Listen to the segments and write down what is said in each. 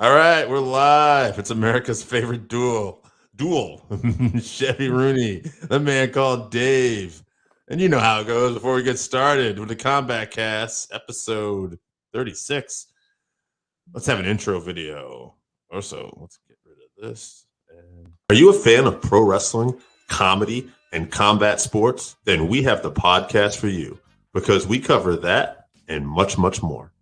All right, we're live. It's America's favorite duel. Chevarooney, the man called Dave. And you know how it goes before we get started with the Combatcast, episode 36. Let's have an intro video or so. Let's get rid of this. Are you a fan of pro wrestling, comedy, and combat sports? Then we have the podcast for you because we cover that and much, much more.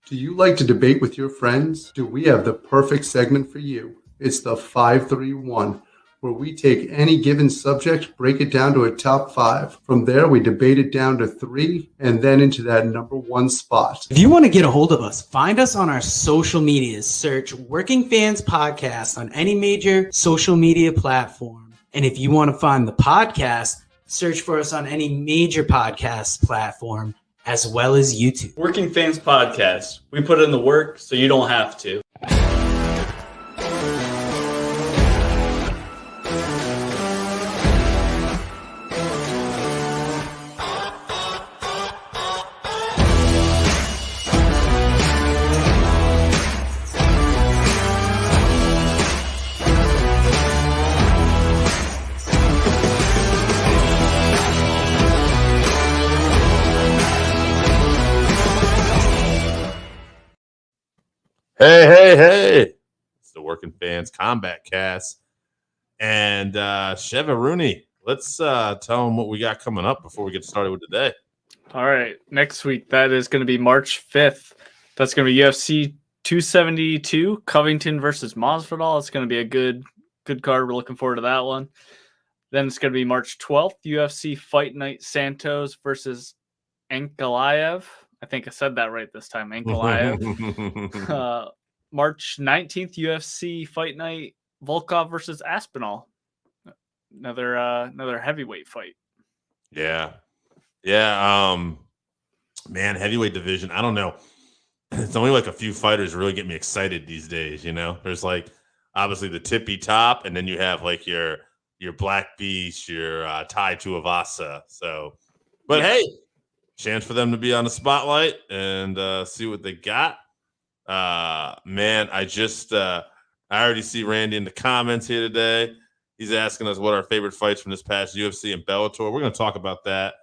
Do you like to debate with your friends? Do we have the perfect segment for you? It's the 531, where we take any given subject, break it down to a top 5. From there, we debate it down to 3, and then into that number 1 spot. If you want to get a hold of us, find us on our social medias. Search Working Fans Podcast on any major social media platform. And if you want to find the podcast, search for us on any major podcast platform, as well as YouTube. Working Fans Podcast. We put in the work so you don't have to. Hey. It's the Working Fans Combat Cast. And Chevarooney, let's tell them what we got coming up before we get started with today. All right. Next week, that is going to be March 5th. That's going to be UFC 272, Covington versus Masvidal. It's going to be a good card. We're looking forward to that one. Then it's going to be March 12th, UFC Fight Night Santos versus Ankalaev. I think I said that right this time. Ankalaev. March 19th, UFC Fight Night Volkov versus Aspinall. Another heavyweight fight. Yeah. Man, heavyweight division. I don't know. It's only like a few fighters really get me excited these days. You know, there's like obviously the tippy top, and then you have like your Black Beast, your Tai Tuivasa. So, but hey, chance for them to be on the spotlight and see what they got. Man, I already see Randy in the comments here today. He's asking us what our favorite fights from this past UFC and Bellator. We're going to talk about that.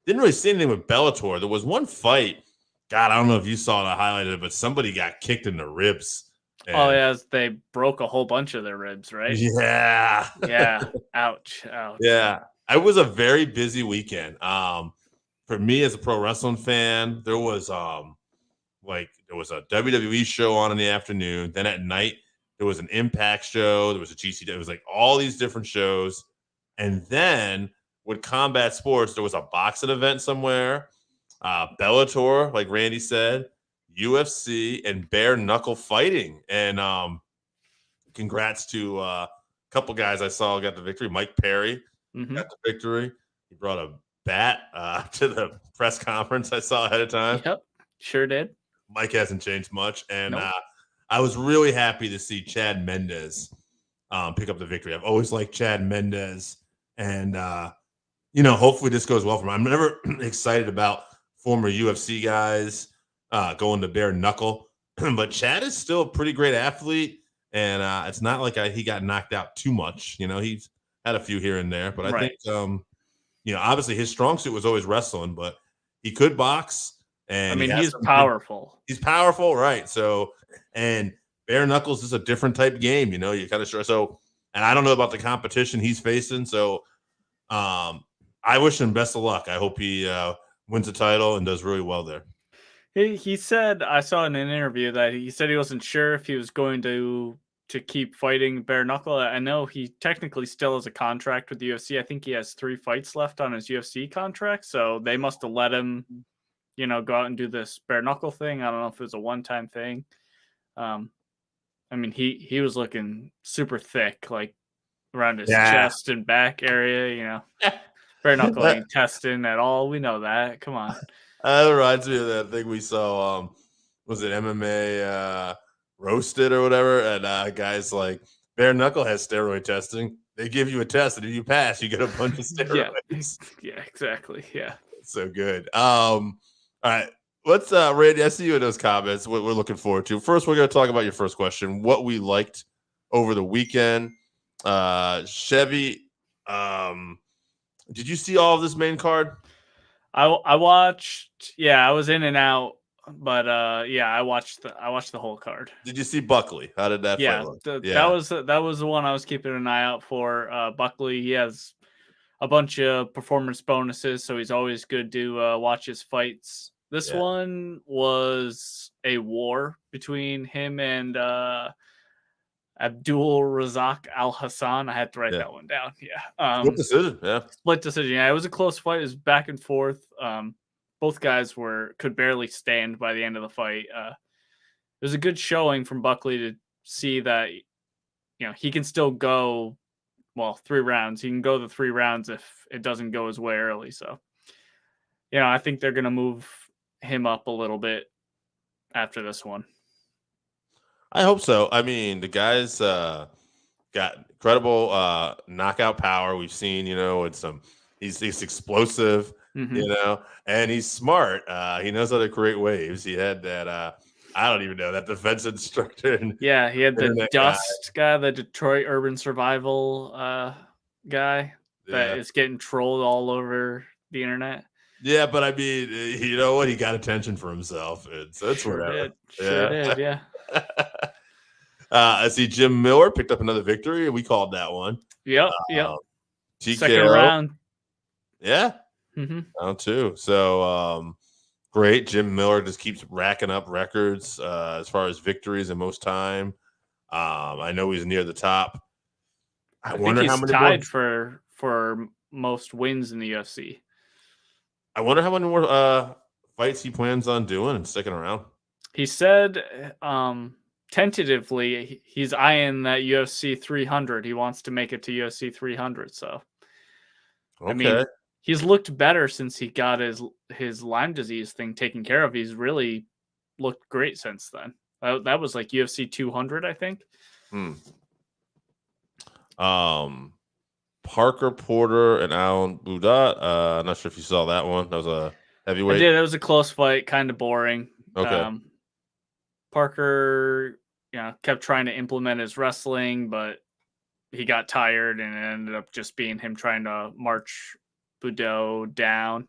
Didn't really see anything with Bellator. There was one fight. God, I don't know if you saw the highlight of it, but somebody got kicked in the ribs. Oh, yeah, they broke a whole bunch of their ribs, right? Yeah. Yeah. Ouch. Yeah. It was a very busy weekend. For me as a pro wrestling fan, there was a WWE show on in the afternoon. Then at night, there was an Impact show. There was a GC. It was like all these different shows. And then with combat sports, there was a boxing event somewhere. Bellator, like Randy said, UFC, and bare knuckle fighting. And congrats to a couple guys I saw got the victory. Mike Perry got the victory. He brought a bat to the press conference I saw ahead of time. Yep, sure did. Mike hasn't changed much. And nope. I was really happy to see Chad Mendez pick up the victory. I've always liked Chad Mendez. And, hopefully this goes well for him. I'm never excited about former UFC guys going to bare knuckle. But Chad is still a pretty great athlete. And it's not like he got knocked out too much. You know, he's had a few here and there. But I think, obviously his strong suit was always wrestling. But he could box. And he's powerful. He's powerful, right? So, and bare knuckles is a different type of game, you know. You kind of sure. So, and I don't know about the competition he's facing. So, I wish him best of luck. I hope he wins the title and does really well there. He said, I saw in an interview that he said he wasn't sure if he was going to keep fighting bare knuckle. I know he technically still has a contract with the UFC. I think he has 3 fights left on his UFC contract. So they must have let him, go out and do this bare knuckle thing. I don't know if it was a one-time thing. He was looking super thick, like around his chest and back area, bare knuckle ain't testing at all. We know that. Come on. That reminds me of that thing we saw. Was it MMA Roasted or whatever? And guys like bare knuckle has steroid testing. They give you a test, and if you pass, you get a bunch of steroids. Yeah, exactly. Yeah. So good. All right. What's Randy? I see you in those comments. What we're looking forward to. First, we're going to talk about your first question. What we liked over the weekend. Chevy. Did you see all of this main card? I watched. Yeah, I was in and out, but yeah, I watched the whole card. Did you see Buckley? How did that fight look? That was the one I was keeping an eye out for. Buckley, he has a bunch of performance bonuses, so he's always good to watch his fights. This one was a war between him and Abdul Razak Al Hassan. I had to write that one down. Yeah. Split decision. Yeah. Split decision. Yeah, it was a close fight. It was back and forth. Both guys could barely stand by the end of the fight. It was a good showing from Buckley to see that he can still go 3 rounds. He can go the 3 rounds if it doesn't go his way early. So, I think they're going to move him up a little bit after this one. I hope so. I mean, the guy's got incredible knockout power. We've seen, he's explosive, and he's smart. He knows how to create waves. He had that, I don't even know, that defense instructor. He had the Dust guy, the Detroit Urban Survival guy that is getting trolled all over the internet. Yeah, but I mean, you know what? He got attention for himself. It's whatever. Sure did, yeah. I see Jim Miller picked up another victory. We called that one. Yep. TKO. Second round. Yeah. Round 2. So great. Jim Miller just keeps racking up records as far as victories in most time. I know he's near the top. I wonder how many tied for most wins in the UFC. I wonder how many more fights he plans on doing and sticking around. He said tentatively he's eyeing that UFC 300. He wants to make it to UFC 300. So, okay. I mean, he's looked better since he got his Lyme disease thing taken care of. He's really looked great since then. That was like UFC 200, I think. Parker Porter and Alan Budat. I'm not sure if you saw that one. That was a heavyweight. I did. It was a close fight, kind of boring. Okay. Parker, kept trying to implement his wrestling, but he got tired, and it ended up just being him trying to march Budat down.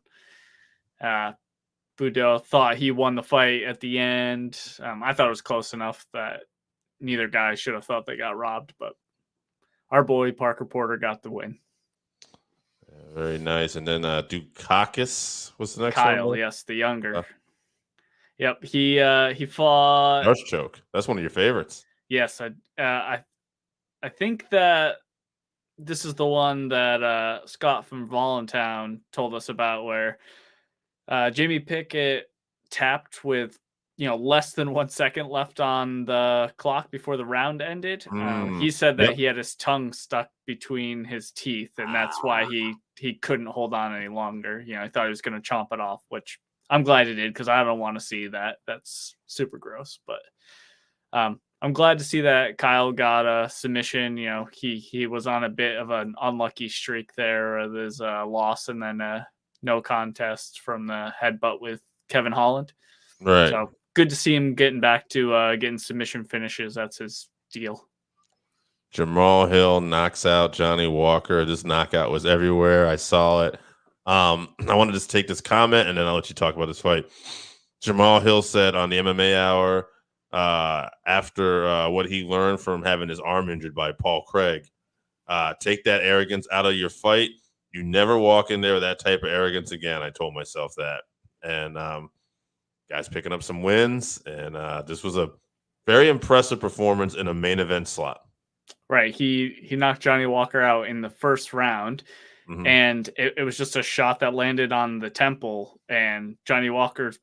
Budat thought he won the fight at the end. I thought it was close enough that neither guy should have thought they got robbed, but our boy Parker Porter got the win. Very nice. And then Dukakis was the next one. Kyle, yes, the younger. Yep, he fought Rush choke. That's one of your favorites. Yes, I think that this is the one that Scott from Voluntown told us about, where Jamie Pickett tapped with less than 1 second left on the clock before the round ended. He said that he had his tongue stuck between his teeth, and that's why he couldn't hold on any longer. I thought he was going to chomp it off, which I'm glad he did, because I don't want to see that. That's super gross. But I'm glad to see that Kyle got a submission. He was on a bit of an unlucky streak there. There's a loss and then a no contest from the headbutt with Kevin Holland. Right. So good to see him getting back to getting submission finishes. That's his deal. Jamal Hill knocks out Johnny Walker. This knockout was everywhere. I saw it. I want to just take this comment, and then I'll let you talk about this fight. Jamal Hill said on the MMA Hour, after what he learned from having his arm injured by Paul Craig, take that arrogance out of your fight. You never walk in there with that type of arrogance again. I told myself that. And guys picking up some wins, and this was a very impressive performance in a main event slot. Right. He knocked Johnny Walker out in the first round, and it was just a shot that landed on the temple, and Johnny Walker,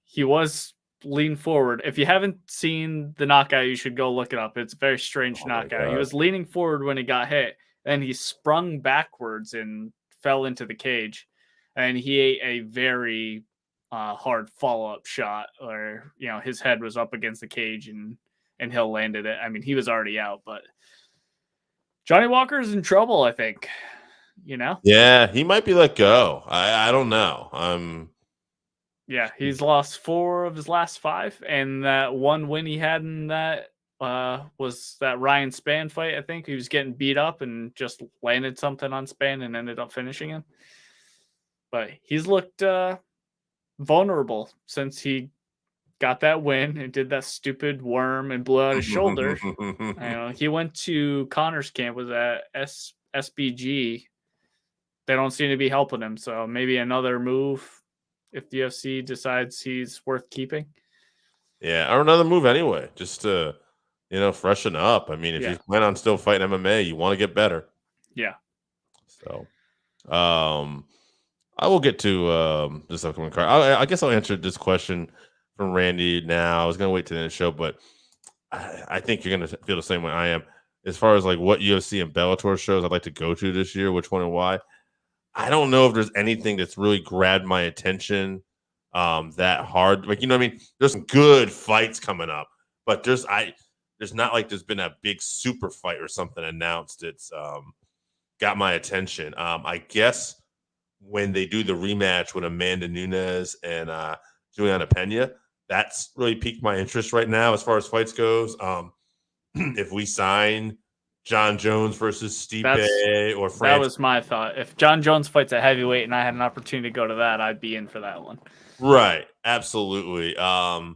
he was leaned forward. If you haven't seen the knockout, you should go look it up. It's a very strange knockout. He was leaning forward when he got hit, and he sprung backwards and fell into the cage, and he ate a very hard follow-up shot where his head was up against the cage and Hill landed it. I mean, he was already out, but Johnny Walker's in trouble, I think. Yeah, he might be let go. I don't know. Yeah, he's lost 4 of his last 5, and that one win he had in that was that Ryan Spann fight. I think he was getting beat up and just landed something on Spann and ended up finishing him. But he's looked vulnerable since he got that win and did that stupid worm and blew out his shoulder. He went to Connor's camp, was at SBG. They don't seem to be helping him, so maybe another move if the UFC decides he's worth keeping. Yeah, or another move anyway, just to freshen up. I mean, if you plan on still fighting MMA, you want to get better. Yeah. So, I will get to this upcoming card. I guess I'll answer this question from Randy now. I was gonna wait to the end of the show, but I think you're gonna feel the same way I am. As far as like what UFC and Bellator shows I'd like to go to this year, which one and why. I don't know if there's anything that's really grabbed my attention that hard. Like, what I mean? There's some good fights coming up, but there's not like there's been a big super fight or something announced. It's got my attention. I guess when they do the rematch with Amanda Nunes and Juliana Pena, that's really piqued my interest right now as far as fights goes. If we sign John Jones versus Stipe or Francis. That was my thought. If John Jones fights at heavyweight and I had an opportunity to go to that, I'd be in for that one. Right. Absolutely. Other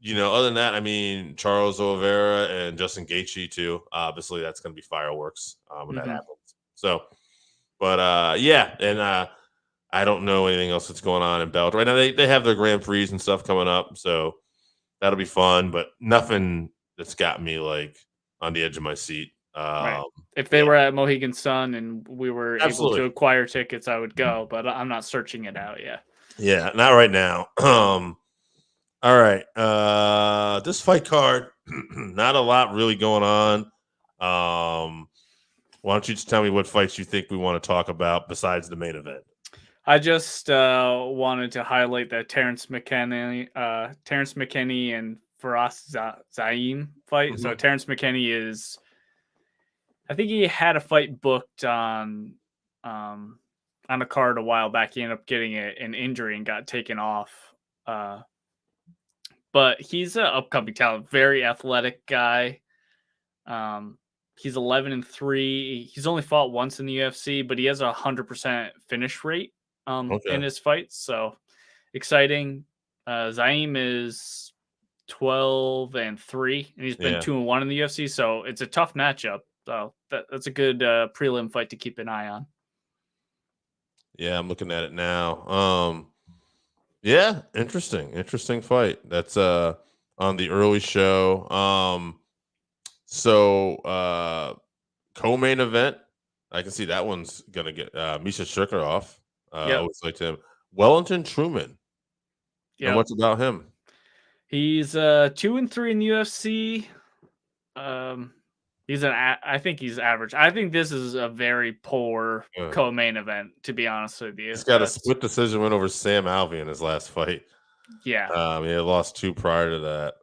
than that, I mean, Charles Oliveira and Justin Gaethje too. Obviously, that's going to be fireworks when that happens. So, but and I don't know anything else that's going on in Bellator right now. They have their Grand Prix and stuff coming up, so that'll be fun. But nothing that's got me like on the edge of my seat. Right. If they were at Mohegan Sun and we were able to acquire tickets, I would go, but I'm not searching it out yet. Yeah, not right now. All right. This fight card, not a lot really going on. Why don't you just tell me what fights you think we want to talk about besides the main event? I just wanted to highlight that Terrence McKinney and Faraz Zaim fight. So Terrence McKinney is, I think he had a fight booked on a card a while back. He ended up getting an injury and got taken off. But he's an upcoming talent, very athletic guy. He's 11-3. He's only fought once in the UFC, but he has 100% finish rate in his fights. So exciting. Zaim is 12-3, and he's been 2-1 in the UFC. So it's a tough matchup. So that's a good prelim fight to keep an eye on. Yeah, I'm looking at it now. Interesting fight. That's on the early show. Co-main event. I can see that one's gonna get Misha Shirkerov. I always liked him. Wellington Truman. Yeah. And what's about him? He's 2-3 in the UFC. I think he's average. I think this is a very poor co-main event, to be honest with you. He's got a split decision win over Sam Alvey in his last fight. Yeah. He had lost 2 prior to that.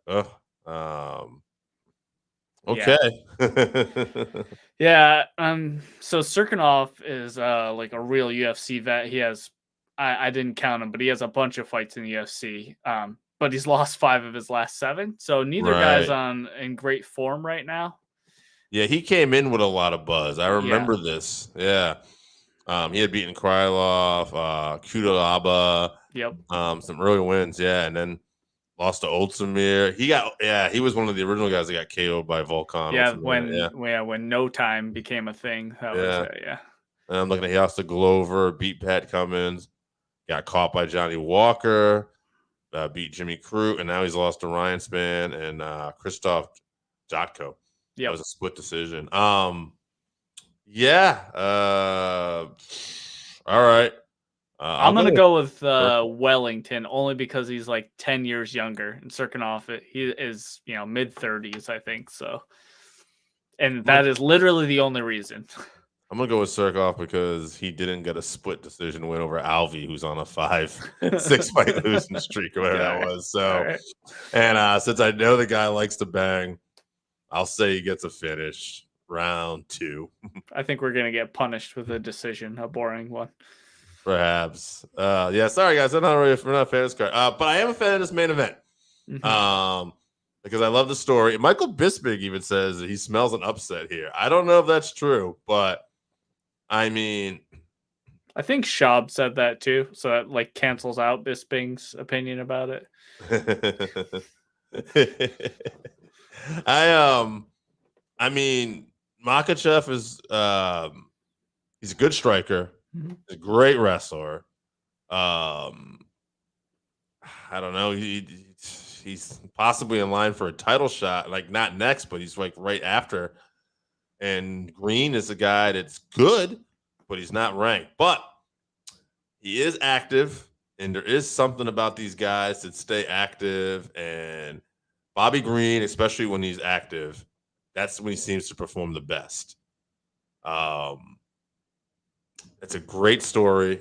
Okay. Yeah. So Serkinov is like a real UFC vet. He has, I didn't count him, but he has a bunch of fights in the UFC. But he's lost 5 of his last 7. So neither guy's in great form right now. Yeah, he came in with a lot of buzz. I remember this. Yeah. He had beaten Krylov, Kudalaba. Yep. Some early wins, and then lost to Oldsamir. He was one of the original guys that got KO'd by Volkan. Yeah, when No Time became a thing. And I'm looking at he lost to Glover, beat Pat Cummins, got caught by Johnny Walker, beat Jimmy Crute, and now he's lost to Ryan Spann and Krzysztof Jotko. Yeah, it was a split decision. All right. I'm gonna go with Wellington only because he's like 10 years younger, and Serkinov he is mid-30s, I think so, and that is literally the only reason. I'm gonna go with Serkinov because he didn't get a split decision win over Alvey, who's on a 5-6 fight losing streak or whatever that was. So, and since I know the guy likes to bang, I'll say he gets a finish round 2. I think we're going to get punished with a decision, a boring one. Perhaps. Yeah, sorry guys, we're not a fan of this card. But I am a fan of this main event. Mhm. Because I love the story. Michael Bisping even says that he smells an upset here. I don't know if that's true, but I mean, I think Schaub said that too, so that like cancels out Bisping's opinion about it. I mean, Makhachev is he's a good striker, Mhm. he's a great wrestler. I don't know. He's possibly in line for a title shot, like not next, but he's like right after. And Green is a guy that's good, but he's not ranked. But he is active, and there is something about these guys that stay active. And Bobby Green, especially when he's active, that's when he seems to perform the best. It's a great story.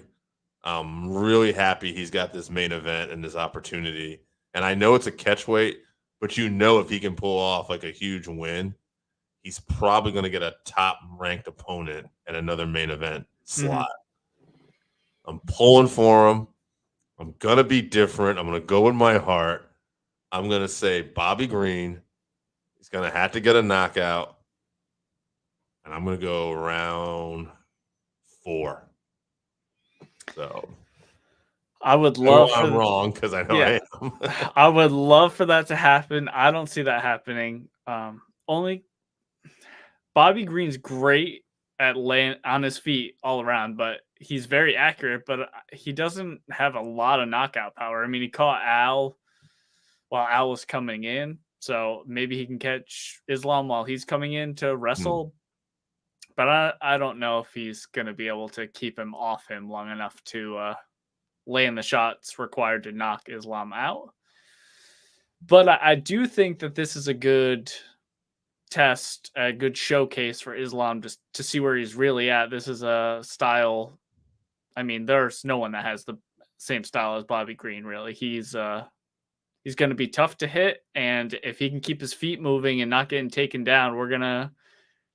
I'm really happy he's got this main event and this opportunity. And I know it's a catch weight, but you know if he can pull off like a huge win, he's probably going to get a top ranked opponent at another main event slot. I'm pulling for him. I'm going to be different. I'm going to go with my heart. I'm going to say Bobby Green. He's going to have to get a knockout. And I'm going to go round 4. So I would love I'm wrong because I know I am. I would love for that to happen. I don't see that happening. Only Bobby Green's great at laying on his feet all around, but he's very accurate, but he doesn't have a lot of knockout power. I mean, he caught Al while Al was coming in, so maybe he can catch Islam while he's coming in to wrestle. But I don't know if he's going to be able to keep him off him long enough to lay in the shots required to knock Islam out. But I do think that this is a good test, a good showcase for Islam just to see where he's really at. This is a style. I mean, there's no one that has the same style as Bobby Green, really. He's going to be tough to hit, and if he can keep his feet moving and not getting taken down, we're going to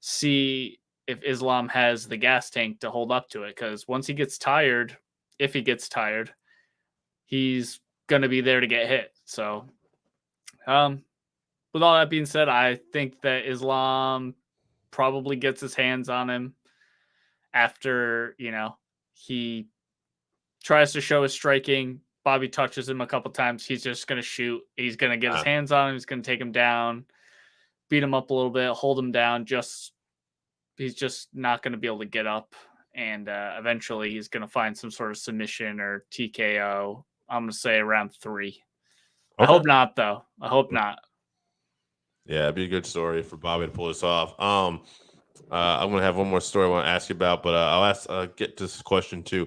see if Islam has the gas tank to hold up to it, because once he gets tired, if he gets tired, he's going to be there to get hit. So, with all that being said, I think that Islam probably gets his hands on him after, he tries to show his striking. Bobby touches him a couple times. He's just going to shoot. He's going to get his hands on him. He's going to take him down, beat him up a little bit, hold him down. He's just not going to be able to get up. And eventually he's going to find some sort of submission or TKO. I'm going to say around 3. Okay. I hope not, though. I hope not. Yeah, it'd be a good story for Bobby to pull this off. I'm going to have one more story I want to ask you about, but I'll get to this question too.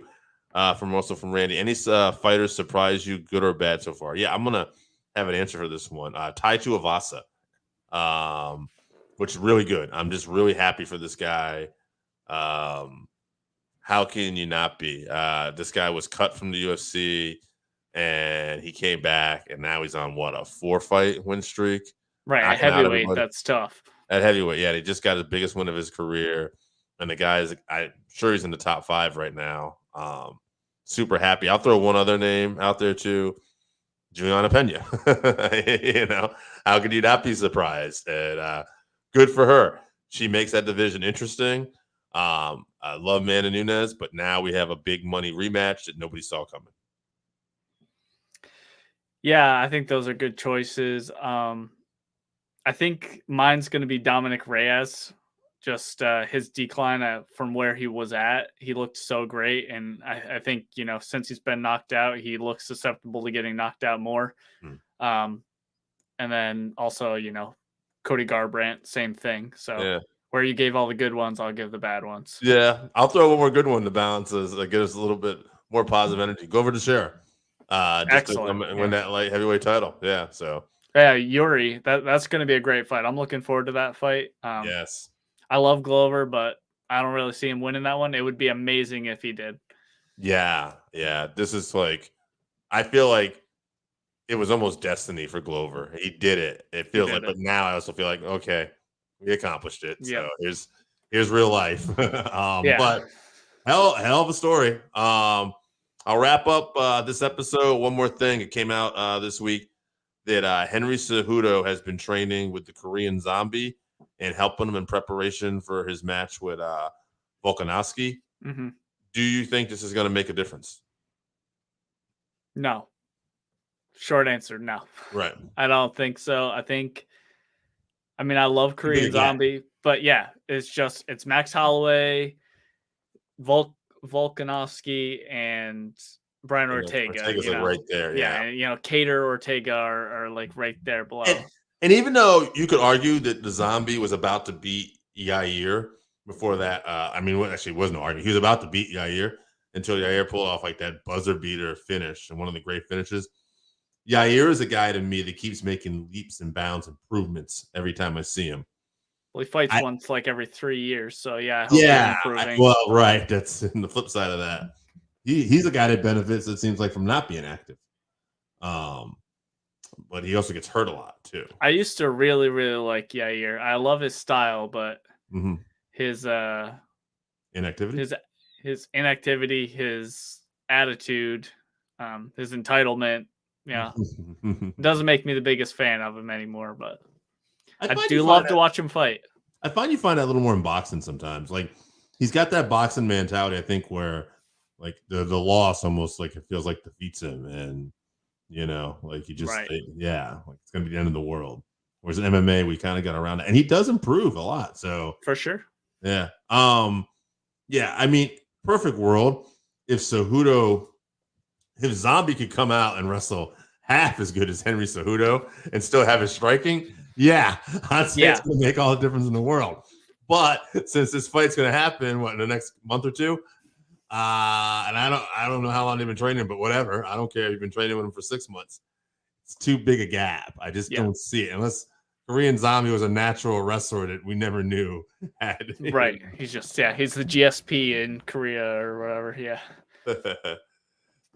From Randy. Any fighters surprise you, good or bad so far? Yeah, I'm going to have an answer for this one. Tai Tuivasa, which is really good. I'm just really happy for this guy. How can you not be? This guy was cut from the UFC, and he came back, and now he's on, what, a 4-fight win streak? Right, at heavyweight, that's tough. At heavyweight, yeah, he just got his biggest win of his career, and the guy I'm sure he's in the top 5 right now. Super happy. I'll throw one other name out there too, Juliana Pena. How could you not be surprised? And good for her. She makes that division interesting. I love Amanda Nunes, but now we have a big money rematch that nobody saw coming. Yeah, I think those are good choices. I think mine's going to be Dominic Reyes. Just his decline from where he was at. He looked so great. And I think, since he's been knocked out, he looks susceptible to getting knocked out more. And then also, Cody Garbrandt, same thing. So where you gave all the good ones, I'll give the bad ones. Yeah, I'll throw one more good one to balance us, get us a little bit more positive energy. Go over to Cher. Excellent. To win that light heavyweight title. Yeah, so. Yeah, Yuri, that's going to be a great fight. I'm looking forward to that fight. Yes. I love Glover, but I don't really see him winning that one. It would be amazing if he did. Yeah. This is I feel like it was almost destiny for Glover. He did it. It feels like, but now I also feel like, okay, we accomplished it. Yep. So here's real life. But hell of a story. I'll wrap up this episode. One more thing. It came out this week that Henry Cejudo has been training with the Korean Zombie and helping him in preparation for his match with Volkanovski. Mm-hmm. Do you think this is going to make a difference? No. Short answer, no. Right. I don't think so. I love Korean Zombie, but yeah, it's Max Holloway, Volkanovski, and Brian Ortega. Ortega's like right there. Yeah. And, Cater, Ortega are like right there below. And even though you could argue that the Zombie was about to beat Yair before that, actually was no argument. He was about to beat Yair until Yair pulled off like that buzzer beater finish and one of the great finishes. Yair is a guy to me that keeps making leaps and bounds improvements every time I see him. Well, he fights once like every 3 years, so yeah. Right. That's in the flip side of that. He's a guy that benefits, it seems like, from not being active. But he also gets hurt a lot too. I used to really, really like Yair. I love his style, but his inactivity, his inactivity, his attitude, his entitlement. Yeah, doesn't make me the biggest fan of him anymore, but I do love to watch him fight. I find you find that a little more in boxing sometimes. Like he's got that boxing mentality, I think, where like the loss almost like it feels like defeats him, and like he just like it's gonna be the end of the world. Whereas in MMA, we kind of got around it, and he does improve a lot. So for sure, yeah, perfect world if Cejudo. If Zombie could come out and wrestle half as good as Henry Cejudo and still have his striking, I'd say it's going to make all the difference in the world. But since this fight's going to happen, in the next month or two, and I don't know how long they've been training, but whatever. I don't care. You've been training with him for 6 months. It's too big a gap. I just don't see it unless Korean Zombie was a natural wrestler that we never knew had. Right. He's just he's the GSP in Korea or whatever. Yeah.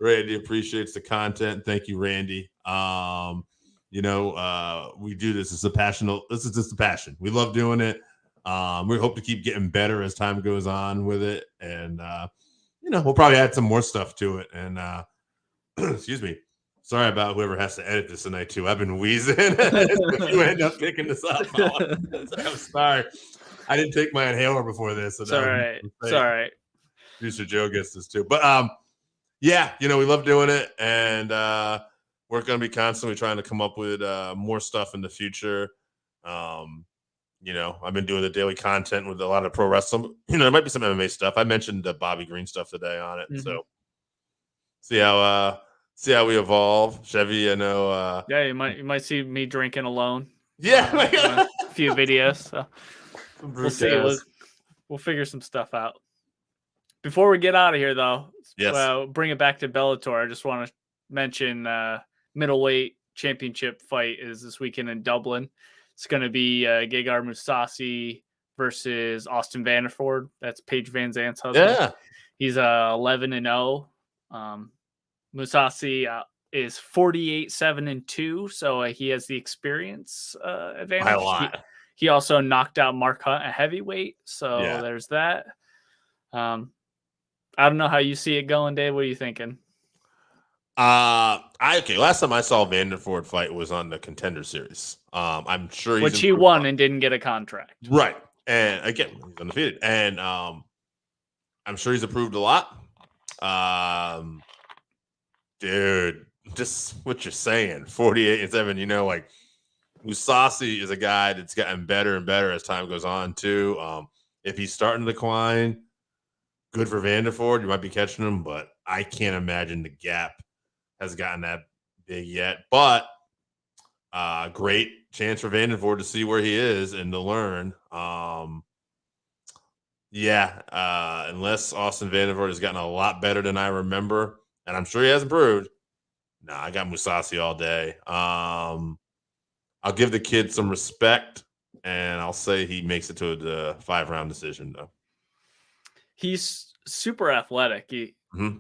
Randy appreciates the content. Thank you, Randy. We do this. It's a passion. This is just a passion. We love doing it. We hope to keep getting better as time goes on with it. And, we'll probably add some more stuff to it. And, excuse me. Sorry about whoever has to edit this tonight, too. I've been wheezing. If you end up picking this up, I'm sorry. I didn't take my inhaler before this. So it's all right. It's all right. Producer Joe gets this, too. But, we love doing it, and we're going to be constantly trying to come up with more stuff in the future. I've been doing the daily content with a lot of pro wrestling. There might be some MMA stuff. I mentioned the Bobby Green stuff today on it, so see how we evolve. Chevy, I know. You might see me drinking alone. Yeah, a few videos. So we'll see. We'll figure some stuff out. Before we get out of here, though, bring it back to Bellator. I just want to mention middleweight championship fight is this weekend in Dublin. It's going to be Gegard Mousasi versus Austin Vanderford. That's Paige Van Zandt's husband. Yeah, he's 11-0. Mousasi is 48-7-2, so he has the experience advantage. By a lot. He also knocked out Mark Hunt at heavyweight, so there's that. I don't know how you see it going, Dave. What are you thinking? Last time I saw Vanderford fight was on the Contender Series. I'm sure which he won and didn't get a contract. Right. And again, he's undefeated. And I'm sure he's improved a lot. Dude, just what you're saying, 48-7, like Mousasi is a guy that's gotten better and better as time goes on too. If he's starting to decline, good for Vanderford. You might be catching him, but I can't imagine the gap has gotten that big yet. But great chance for Vanderford to see where he is and to learn. Unless Austin Vanderford has gotten a lot better than I remember, and I'm sure he has improved. I got Mousasi all day. I'll give the kid some respect, and I'll say he makes it to the 5-round decision, though. He's super athletic,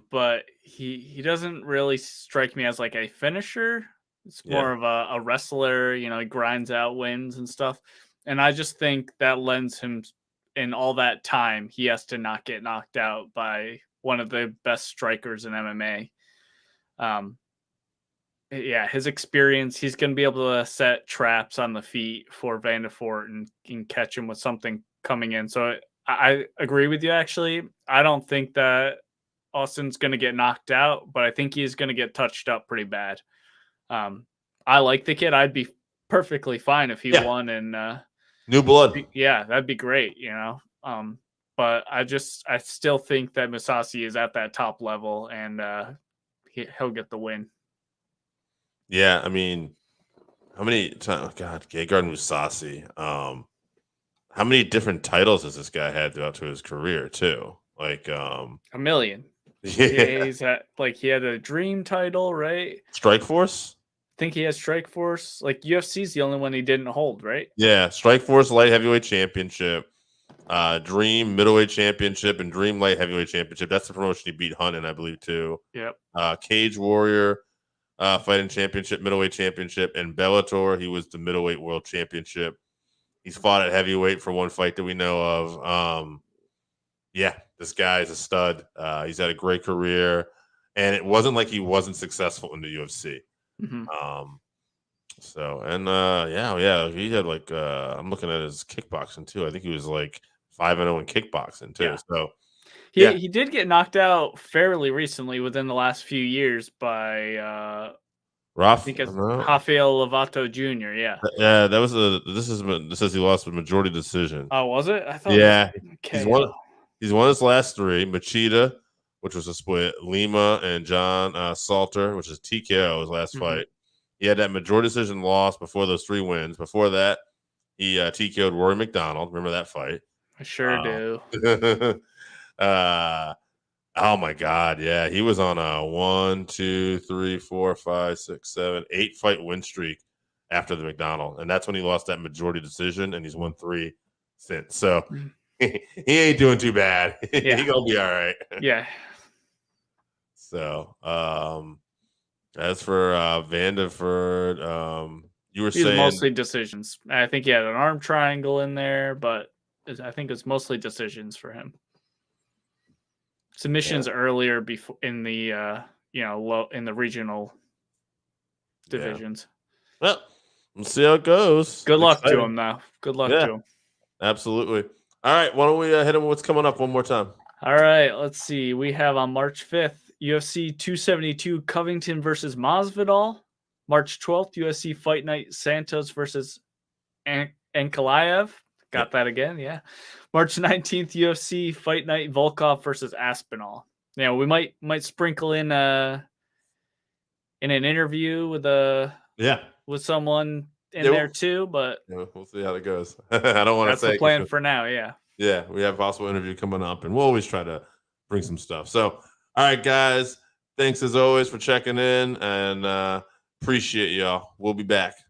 but he doesn't really strike me as like a finisher. It's more of a wrestler. He grinds out wins and stuff. And I just think that lends him in all that time, he has to not get knocked out by one of the best strikers in MMA. Yeah, his experience, he's going to be able to set traps on the feet for Van der Voort and catch him with something coming in. So I agree with you, actually. I don't think that Austin's going to get knocked out, but I think he's going to get touched up pretty bad. I like the kid. I'd be perfectly fine if he won and new blood. Yeah, that'd be great, but I still think that Mousasi is at that top level and he'll get the win. Yeah, I mean, how many times? God, Gegard Mousasi. How many different titles has this guy had throughout to his career too? Like a million. Yeah, He's at, like, he had a dream title, right? Strikeforce. I think he has Strikeforce. Like UFC's the only one he didn't hold, right? Yeah, Strikeforce light heavyweight championship, Dream middleweight championship, and Dream light heavyweight championship. That's the promotion he beat Hunt in, I believe, too. Yep. Cage Warrior fighting championship, middleweight championship, and Bellator. He was the middleweight world championship. He's fought at heavyweight for one fight that we know of. Yeah, this guy is a stud. He's had a great career, and it wasn't like he wasn't successful in the UFC. Mm-hmm. He had like I'm looking at his kickboxing too. I think he was like 5-0 in kickboxing too. Yeah. So he did get knocked out fairly recently within the last few years by Rafael Lovato Jr. Yeah. Yeah, that was this says he lost with majority decision. Oh, was it? I thought. Yeah, okay. He's won his last three. Machida, which was a split. Lima and John Salter, which is TKO, his last fight. He had that majority decision loss before those 3 wins. Before that, he TKO'd Rory McDonald. Remember that fight? I sure do. Oh my God, yeah, he was on a 1, 2, 3, 4, 5, 6, 7, 8 fight win streak after the McDonald, and that's when he lost that majority decision, and he's won 3 since. So he ain't doing too bad. Yeah. He gonna be all right. Yeah. So, as for Van der Voort, you were saying mostly decisions. I think he had an arm triangle in there, but I think it's mostly decisions for him. Submissions earlier before in the low in the regional divisions. Yeah. Well, we'll see how it goes. Good luck to him, though. Good luck to him. Absolutely. All right, why don't we hit him with what's coming up one more time? All right, let's see. We have on March 5th, UFC 272 Covington versus Masvidal. March 12th, UFC Fight Night Santos versus Ankalaev. Got that again, yeah. March 19th, UFC Fight Night Volkov versus Aspinall. Yeah, we might sprinkle in an interview with someone there too, but we'll see how it goes. I don't want to say that's the plan for now. Yeah, we have a possible interview coming up, and we'll always try to bring some stuff. So, all right, guys, thanks as always for checking in, and appreciate y'all. We'll be back.